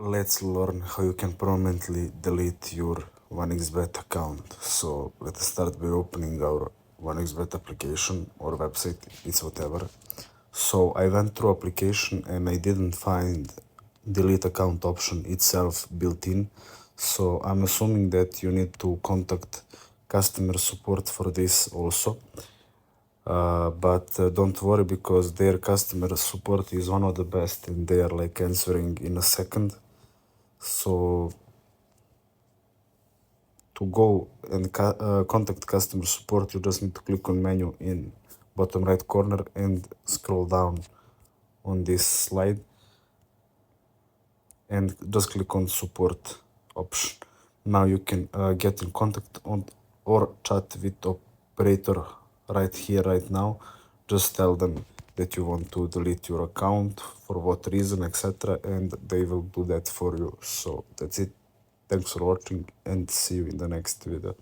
Let's learn how you can permanently delete your 1xbet account. So let's start by opening our 1xbet application or website, it's whatever. So I went through application and I didn't find delete account option itself built in. So I'm assuming that you need to contact customer support for this also. But don't worry, because their customer support is one of the best and they are like answering in a second. So to go and contact customer support, you just need to click on menu in bottom right corner and scroll down on this slide and just click on support option. Now you can get in contact on or chat with operator right here, right now. Just tell them that you want to delete your account, for what reason, etc., and they will do that for you. So that's it. Thanks for watching and see you in the next video.